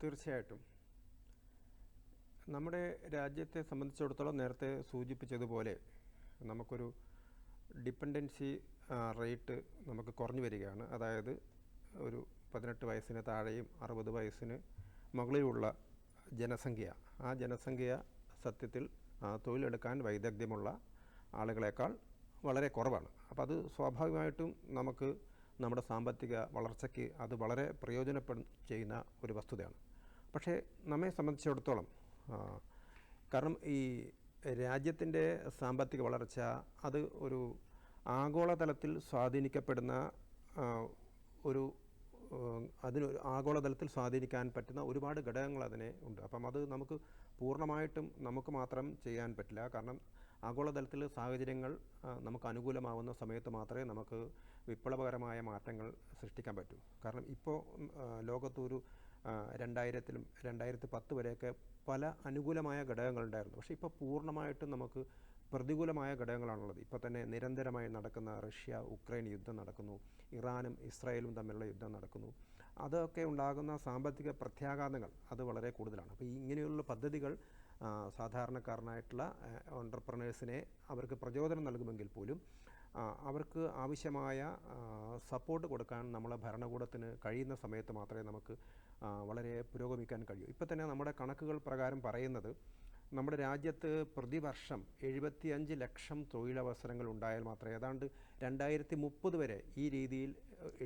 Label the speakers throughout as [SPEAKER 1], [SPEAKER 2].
[SPEAKER 1] തീർച്ചയായിട്ടും നമ്മുടെ രാജ്യത്തെ സംബന്ധിച്ചിടത്തോളം നേരത്തെ സൂചിപ്പിച്ചതുപോലെ നമുക്കൊരു ഡിപ്പെൻഡൻസി റേറ്റ് നമുക്ക് കുറഞ്ഞു വരികയാണ്. അതായത് ഒരു 18 വയസ്സിന് താഴെയും 60 വയസ്സിന് മുകളിലുള്ള ജനസംഖ്യ, ആ ജനസംഖ്യ സത്യത്തിൽ തൊഴിലെടുക്കാൻ വൈദഗ്ധ്യമുള്ള ആളുകളെക്കാൾ വളരെ കുറവാണ്. അപ്പോൾ അത് സ്വാഭാവികമായിട്ടും നമുക്ക് നമ്മുടെ സാമ്പത്തിക വളർച്ചയ്ക്ക് അത് വളരെ ചെയ്യുന്ന ഒരു വസ്തുതയാണ്. പക്ഷേ നമ്മെ സംബന്ധിച്ചിടത്തോളം കാരണം ഈ രാജ്യത്തിൻ്റെ സാമ്പത്തിക വളർച്ച അത് ഒരു ആഗോളതലത്തിൽ സ്വാധീനിക്കപ്പെടുന്ന അതിനൊരു ആഗോളതലത്തിൽ സ്വാധീനിക്കാൻ പറ്റുന്ന ഒരുപാട് ഘടകങ്ങൾ അതിനെ ഉണ്ട്. അപ്പം അത് നമുക്ക് പൂർണ്ണമായിട്ടും നമുക്ക് മാത്രം ചെയ്യാൻ പറ്റില്ല. കാരണം ആഗോളതലത്തിൽ സാഹചര്യങ്ങൾ നമുക്ക് അനുകൂലമാവുന്ന സമയത്ത് മാത്രമേ നമുക്ക് വിപ്ലവകരമായ മാറ്റങ്ങൾ സൃഷ്ടിക്കാൻ പറ്റൂ. കാരണം ഇപ്പോൾ ലോകത്തൊരു 2000-ലും 2010 വരെയൊക്കെ പല അനുകൂലമായ ഘടകങ്ങളുണ്ടായിരുന്നു. പക്ഷേ ഇപ്പോൾ പൂർണ്ണമായിട്ടും നമുക്ക് പ്രതികൂലമായ ഘടകങ്ങളാണുള്ളത്. ഇപ്പോൾ തന്നെ നിരന്തരമായി നടക്കുന്ന റഷ്യ ഉക്രൈൻ യുദ്ധം നടക്കുന്നു, ഇറാനും ഇസ്രായേലും തമ്മിലുള്ള യുദ്ധം നടക്കുന്നു. അതൊക്കെ ഉണ്ടാകുന്ന സാമ്പത്തിക പ്രത്യാഘാതങ്ങൾ അത് വളരെ കൂടുതലാണ്. അപ്പോൾ ഇങ്ങനെയുള്ള പദ്ധതികൾ സാധാരണക്കാരനായിട്ടുള്ള ഓൺട്രപ്രനേഴ്സിനെ അവർക്ക് പ്രചോദനം നൽകുമെങ്കിൽ പോലും അവർക്ക് ആവശ്യമായ സപ്പോർട്ട് കൊടുക്കാൻ നമ്മളെ ഭരണകൂടത്തിന് കഴിയുന്ന സമയത്ത് മാത്രമേ നമുക്ക് വളരെ പുരോഗമിക്കാൻ കഴിയൂ. ഇപ്പോൾ തന്നെ നമ്മുടെ കണക്കുകൾ പ്രകാരം പറയുന്നത് നമ്മുടെ രാജ്യത്ത് പ്രതിവർഷം 75 ലക്ഷം തൊഴിലവസരങ്ങൾ ഉണ്ടായാൽ മാത്രമേ ഏതാണ്ട് 2030 വരെ ഈ രീതിയിൽ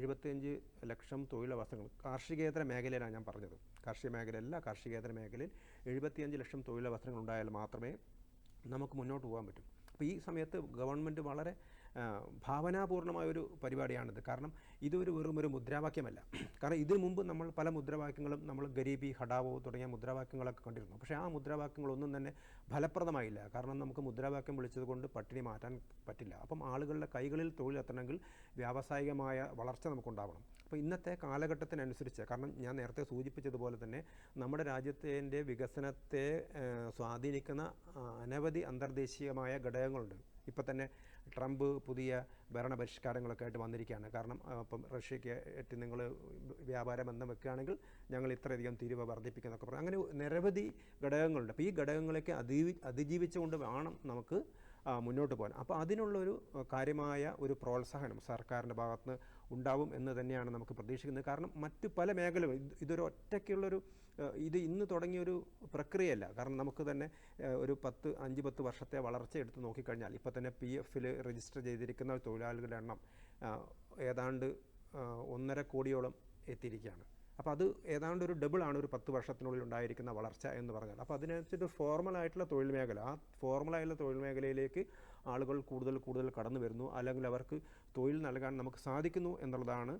[SPEAKER 1] 75 ലക്ഷം തൊഴിലവസരങ്ങൾ കാർഷികേതര മേഖലയിലാണ് ഞാൻ പറഞ്ഞത്. കാർഷിക മേഖലയല്ല, കാർഷികേതര മേഖലയിൽ 75 ലക്ഷം തൊഴിലവസരങ്ങൾ ഉണ്ടായാൽ മാത്രമേ നമുക്ക് മുന്നോട്ട് പോകാൻ പറ്റും. അപ്പോൾ ഈ സമയത്ത് ഗവൺമെൻറ് വളരെ ഭാവനാപൂർണമായൊരു പരിപാടിയാണിത്. കാരണം ഇതൊരു വെറും ഒരു മുദ്രാവാക്യമല്ല. കാരണം ഇതിനു മുമ്പ് നമ്മൾ പല മുദ്രാവാക്യങ്ങളും നമ്മൾ ഗരീബി ഹഠാവോ തുടങ്ങിയ മുദ്രാവാക്യങ്ങളൊക്കെ കണ്ടിരുന്നു. പക്ഷേ ആ മുദ്രാവാക്യങ്ങളൊന്നും തന്നെ ഫലപ്രദമായില്ല. കാരണം നമുക്ക് മുദ്രാവാക്യം വിളിച്ചത് കൊണ്ട് പട്ടിണി മാറ്റാൻ പറ്റില്ല. അപ്പം ആളുകളുടെ കൈകളിൽ തൊഴിലെത്തണമെങ്കിൽ വ്യാവസായികമായ വളർച്ച നമുക്കുണ്ടാവണം. അപ്പോൾ ഇന്നത്തെ കാലഘട്ടത്തിനനുസരിച്ച്, കാരണം ഞാൻ നേരത്തെ സൂചിപ്പിച്ചതുപോലെ തന്നെ നമ്മുടെ രാജ്യത്തിൻ്റെ വികസനത്തെ സ്വാധീനിക്കുന്ന അനവധി അന്തർദേശീയമായ ഘടകങ്ങളുണ്ട്. ഇപ്പം തന്നെ ട്രംപ് പുതിയ ഭരണപരിഷ്കാരങ്ങളൊക്കെ ആയിട്ട് വന്നിരിക്കുകയാണ്. കാരണം ഇപ്പം റഷ്യയ്ക്ക് നിങ്ങൾ വ്യാപാര ബന്ധം വെക്കുകയാണെങ്കിൽ ഞങ്ങൾ ഇത്രയധികം തീരുവ വർദ്ധിപ്പിക്കുന്നൊക്കെ പറയും. അങ്ങനെ നിരവധി ഘടകങ്ങളുണ്ട്. അപ്പോൾ ഈ ഘടകങ്ങളൊക്കെ അതിജീവിച്ചുകൊണ്ട് വേണം നമുക്ക് മുന്നോട്ട് പോകാൻ. അപ്പോൾ അതിനുള്ളൊരു കാര്യമായ ഒരു പ്രോത്സാഹനം സർക്കാരിൻ്റെ ഭാഗത്തുനിന്ന് ഉണ്ടാവും എന്ന് തന്നെയാണ് നമുക്ക് പ്രതീക്ഷിക്കുന്നത്. കാരണം മറ്റു പല മേഖലകളും ഇതൊരു ഒറ്റയ്ക്കുള്ളൊരു ഇത് ഇന്ന് തുടങ്ങിയൊരു പ്രക്രിയയല്ല. കാരണം നമുക്ക് തന്നെ ഒരു 5-10 വർഷത്തെ വളർച്ച എടുത്ത് നോക്കിക്കഴിഞ്ഞാൽ ഇപ്പോൾ തന്നെ PF-ൽ രജിസ്റ്റർ ചെയ്തിരിക്കുന്ന തൊഴിലാളികളുടെ എണ്ണം ഏതാണ്ട് 1.5 കോടിയോളം എത്തിയിരിക്കുകയാണ്. അപ്പോൾ അത് ഏതാണ്ട് ഒരു ഡബിളാണ് ഒരു 10 വർഷത്തിനുള്ളിൽ ഉണ്ടായിരിക്കുന്ന വളർച്ച എന്ന് പറഞ്ഞാൽ. അപ്പോൾ അതിനനുസരിച്ച് ഫോർമലായിട്ടുള്ള തൊഴിൽ മേഖല, ആ ഫോർമലായിട്ടുള്ള തൊഴിൽ മേഖലയിലേക്ക് ആളുകൾ കൂടുതൽ കടന്നു വരുന്നു, അല്ലെങ്കിൽ അവർക്ക് തൊഴിൽ നൽകാൻ നമുക്ക് സാധിക്കുന്നു എന്നുള്ളതാണ്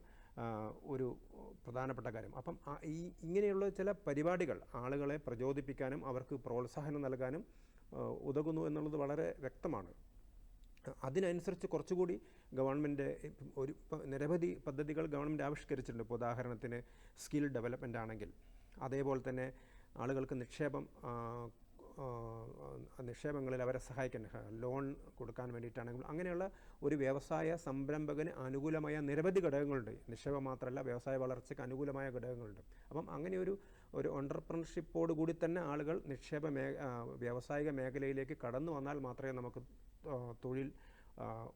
[SPEAKER 1] ഒരു പ്രധാനപ്പെട്ട കാര്യം. അപ്പം ഇങ്ങനെയുള്ള ചില പരിപാടികൾ ആളുകളെ പ്രചോദിപ്പിക്കാനും അവർക്ക് പ്രോത്സാഹനം നൽകാനും ഉതകുന്നു എന്നുള്ളത് വളരെ വ്യക്തമാണ്. അതിനനുസരിച്ച് കുറച്ചുകൂടി ഗവൺമെൻറ് നിരവധി പദ്ധതികൾ ഗവൺമെൻറ് ആവിഷ്കരിച്ചിട്ടുണ്ട്. ഇപ്പോൾ ഉദാഹരണത്തിന് സ്കിൽ ഡെവലപ്മെൻ്റ് ആണെങ്കിൽ, അതേപോലെ തന്നെ ആളുകൾക്ക് നിക്ഷേപങ്ങളിൽ അവരെ സഹായിക്കാൻ ലോൺ കൊടുക്കാൻ വേണ്ടിയിട്ടാണെങ്കിൽ, അങ്ങനെയുള്ള ഒരു വ്യവസായ സംരംഭകന് അനുകൂലമായ നിരവധി ഘടകങ്ങളുണ്ട്. നിക്ഷേപം മാത്രമല്ല, വ്യവസായ വളർച്ചയ്ക്ക് അനുകൂലമായ ഘടകങ്ങളുണ്ട്. അപ്പം അങ്ങനെ ഒരു ഓൺട്രപ്രണർഷിപ്പോട് കൂടി തന്നെ ആളുകൾ വ്യാവസായിക മേഖലയിലേക്ക് കടന്നു വന്നാൽ മാത്രമേ നമുക്ക് തൊഴിൽ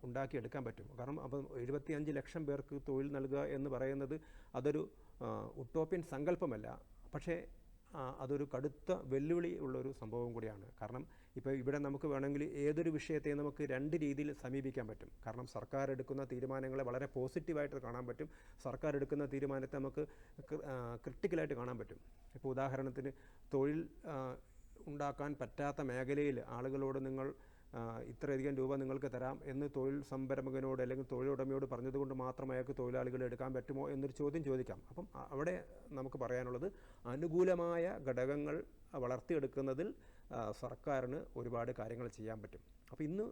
[SPEAKER 1] ഉണ്ടാക്കിയെടുക്കാൻ പറ്റും. കാരണം അപ്പം 75 ലക്ഷം പേർക്ക് തൊഴിൽ നൽകുക എന്ന് പറയുന്നത് അതൊരു ഉട്ടോപ്യൻ സങ്കല്പമല്ല. പക്ഷേ അതൊരു കടുത്ത വെല്ലുവിളി ഉള്ളൊരു സംഭവം കൂടിയാണ്. കാരണം ഇപ്പോൾ ഇവിടെ നമുക്ക് വേണമെങ്കിൽ ഏതൊരു വിഷയത്തെയും നമുക്ക് 2 രീതിയിൽ സമീപിക്കാൻ പറ്റും. കാരണം സർക്കാർ എടുക്കുന്ന തീരുമാനങ്ങളെ വളരെ പോസിറ്റീവായിട്ട് കാണാൻ പറ്റും, സർക്കാർ എടുക്കുന്ന തീരുമാനത്തെ നമുക്ക് ക്രിട്ടിക്കലായിട്ട് കാണാൻ പറ്റും. ഇപ്പോൾ ഉദാഹരണത്തിന് തൊഴിൽ ഉണ്ടാക്കാൻ പറ്റാത്ത മേഖലയിൽ ആളുകളോട് നിങ്ങൾ ഇത്രയധികം രൂപ നിങ്ങൾക്ക് തരാം എന്ന് തൊഴിൽ സംരംഭകനോട് അല്ലെങ്കിൽ തൊഴിലുടമയോട് പറഞ്ഞതുകൊണ്ട് മാത്രം അയാൾക്ക് തൊഴിലാളികളെ എടുക്കാൻ പറ്റുമോ എന്നൊരു ചോദ്യം ചോദിക്കാം. അപ്പം അവിടെ നമുക്ക് പറയാനുള്ളത് അനുകൂലമായ ഘടകങ്ങൾ വളർത്തിയെടുക്കുന്നതിൽ സർക്കാരിന് ഒരുപാട് കാര്യങ്ങൾ ചെയ്യാൻ പറ്റും. അപ്പോൾ ഇന്ന്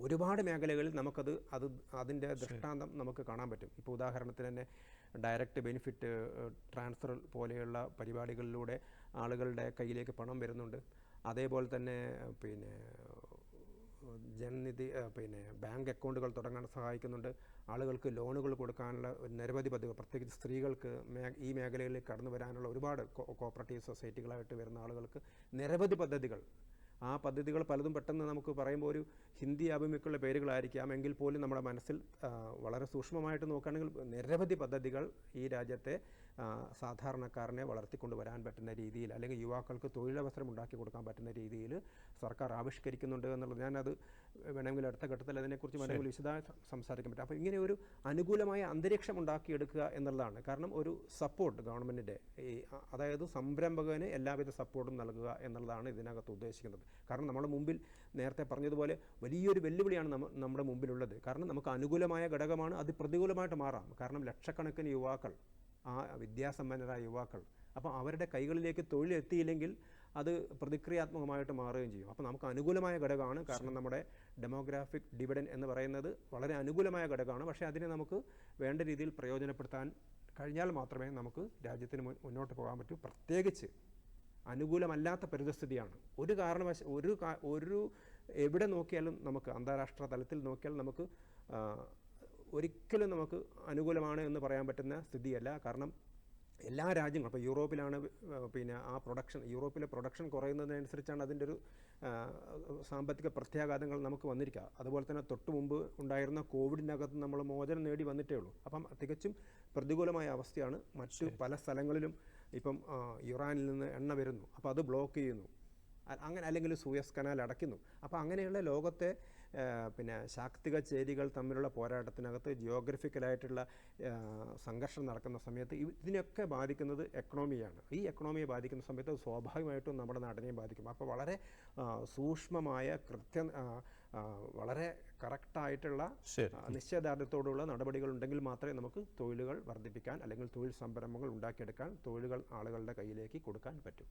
[SPEAKER 1] ഒരുപാട് മേഖലകളിൽ അതിൻ്റെ ദൃഷ്ടാന്തം നമുക്ക് കാണാൻ പറ്റും. ഇപ്പോൾ ഉദാഹരണത്തിന് തന്നെ ഡയറക്റ്റ് ബെനിഫിറ്റ് ട്രാൻസ്ഫർ പോലെയുള്ള പരിപാടികളിലൂടെ ആളുകളുടെ കയ്യിലേക്ക് പണം വരുന്നുണ്ട്. അതേപോലെ തന്നെ ജനനിധി പിന്നെ ബാങ്ക് അക്കൗണ്ടുകൾ തുടങ്ങാൻ സഹായിക്കുന്നുണ്ട്. ആളുകൾക്ക് ലോണുകൾ കൊടുക്കാനുള്ള നിരവധി പദ്ധതികൾ, പ്രത്യേകിച്ച് സ്ത്രീകൾക്ക് ഈ മേഖലയിലേക്ക് കടന്നു വരാനുള്ള ഒരുപാട് കോപ്പറേറ്റീവ് സൊസൈറ്റികളായിട്ട് വരുന്ന ആളുകൾക്ക് നിരവധി പദ്ധതികൾ. ആ പദ്ധതികൾ പലതും പെട്ടെന്ന് നമുക്ക് പറയുമ്പോൾ ഒരു ഹിന്ദി ആഭിമുഖ്യമുള്ള പേരുകളായിരിക്കാം, എങ്കിൽ പോലും നമ്മുടെ മനസ്സിൽ വളരെ സൂക്ഷ്മമായിട്ട് നോക്കുകയാണെങ്കിൽ നിരവധി പദ്ധതികൾ ഈ രാജ്യത്തെ സാധാരണക്കാരനെ വളർത്തിക്കൊണ്ടുവരാൻ പറ്റുന്ന രീതിയിൽ, അല്ലെങ്കിൽ യുവാക്കൾക്ക് തൊഴിലവസരം ഉണ്ടാക്കി കൊടുക്കാൻ പറ്റുന്ന രീതിയിൽ സർക്കാർ ആവിഷ്കരിക്കുന്നുണ്ട് എന്നുള്ളത്. ഞാനത് വേണമെങ്കിൽ അടുത്ത ഘട്ടത്തിൽ അതിനെക്കുറിച്ച് വേണമെങ്കിൽ വിശദമായി സംസാരിക്കാൻ പറ്റും. അപ്പോൾ ഇങ്ങനെ ഒരു അനുകൂലമായ അന്തരീക്ഷം ഉണ്ടാക്കിയെടുക്കുക എന്നുള്ളതാണ്. കാരണം ഒരു സപ്പോർട്ട് ഗവൺമെൻറ്റിൻ്റെ അതായത് സംരംഭകന് എല്ലാവിധ സപ്പോർട്ടും നൽകുക എന്നുള്ളതാണ് ഇതിനകത്ത് ഉദ്ദേശിക്കുന്നത്. കാരണം നമ്മുടെ മുമ്പിൽ നേരത്തെ പറഞ്ഞതുപോലെ വലിയൊരു വെല്ലുവിളിയാണ് നമ്മുടെ മുമ്പിലുള്ളത്. കാരണം നമുക്ക് അനുകൂലമായ ഘടകമാണ്, അത് പ്രതികൂലമായിട്ട് മാറാം. കാരണം ലക്ഷക്കണക്കിന് യുവാക്കൾ, ആ വിദ്യാസമ്പന്നരായ യുവാക്കൾ, അപ്പോൾ അവരുടെ കൈകളിലേക്ക് തൊഴിൽ എത്തിയില്ലെങ്കിൽ അത് പ്രതിക്രിയാത്മകമായിട്ട് മാറുകയും ചെയ്യും. അപ്പോൾ നമുക്ക് അനുകൂലമായ ഘടകമാണ്. കാരണം നമ്മുടെ ഡെമോഗ്രാഫിക് ഡിവിഡൻ എന്ന് പറയുന്നത് വളരെ അനുകൂലമായ ഘടകമാണ്. പക്ഷേ അതിനെ നമുക്ക് വേണ്ട രീതിയിൽ പ്രയോജനപ്പെടുത്താൻ കഴിഞ്ഞാൽ മാത്രമേ നമുക്ക് രാജ്യത്തിന് മുന്നോട്ട് പോകാൻ പറ്റൂ. പ്രത്യേകിച്ച് അനുകൂലമല്ലാത്ത പരിതസ്ഥിതിയാണ്. ഒരു എവിടെ നോക്കിയാലും നമുക്ക് അന്താരാഷ്ട്ര തലത്തിൽ നോക്കിയാൽ നമുക്ക് ഒരിക്കലും നമുക്ക് അനുകൂലമാണ് എന്ന് പറയാൻ പറ്റുന്ന സ്ഥിതിയല്ല. കാരണം എല്ലാ രാജ്യങ്ങളും, ഇപ്പോൾ യൂറോപ്പിലാണ് പിന്നെ യൂറോപ്പിലെ പ്രൊഡക്ഷൻ കുറയുന്നതിനനുസരിച്ചാണ് അതിൻ്റെ ഒരു സാമ്പത്തിക പ്രത്യാഘാതങ്ങൾ നമുക്ക് വന്നിരിക്കുക. അതുപോലെ തന്നെ തൊട്ട് മുമ്പ് ഉണ്ടായിരുന്ന കോവിഡിനകത്ത് നമ്മൾ മോചനം നേടി വന്നിട്ടേ ഉള്ളൂ. അപ്പം തികച്ചും പ്രതികൂലമായ അവസ്ഥയാണ്. മറ്റു പല സ്ഥലങ്ങളിലും ഇപ്പം ഇറാനിൽ നിന്ന് എണ്ണ വരുന്നു, അപ്പോൾ അത് ബ്ലോക്ക് ചെയ്യുന്നു, അങ്ങനെ അല്ലെങ്കിൽ സൂയസ് കനാൽ അടയ്ക്കുന്നു. അപ്പോൾ അങ്ങനെയുള്ള ലോകത്തെ പിന്നെ ശാക്തിക ചേരികൾ തമ്മിലുള്ള പോരാട്ടത്തിനകത്ത് ജിയോഗ്രഫിക്കലായിട്ടുള്ള സംഘർഷം നടക്കുന്ന സമയത്ത് ഇതിനൊക്കെ ബാധിക്കുന്നത് എക്കണോമിയാണ്. ഈ എക്കണോമിയെ ബാധിക്കുന്ന സമയത്ത് സ്വാഭാവികമായിട്ടും നമ്മുടെ നാടിനെയും ബാധിക്കും. അപ്പോൾ വളരെ സൂക്ഷ്മമായ വളരെ കറക്റ്റായിട്ടുള്ള നിശ്ചയദാർഢ്യത്തോടുള്ള നടപടികൾ ഉണ്ടെങ്കിൽ മാത്രമേ നമുക്ക് തൊഴിലുകൾ വർദ്ധിപ്പിക്കാൻ അല്ലെങ്കിൽ തൊഴിൽ സംരംഭങ്ങൾ ഉണ്ടാക്കിയെടുക്കാൻ, തൊഴിലുകൾ ആളുകളുടെ കയ്യിലേക്ക് കൊടുക്കാൻ പറ്റൂ.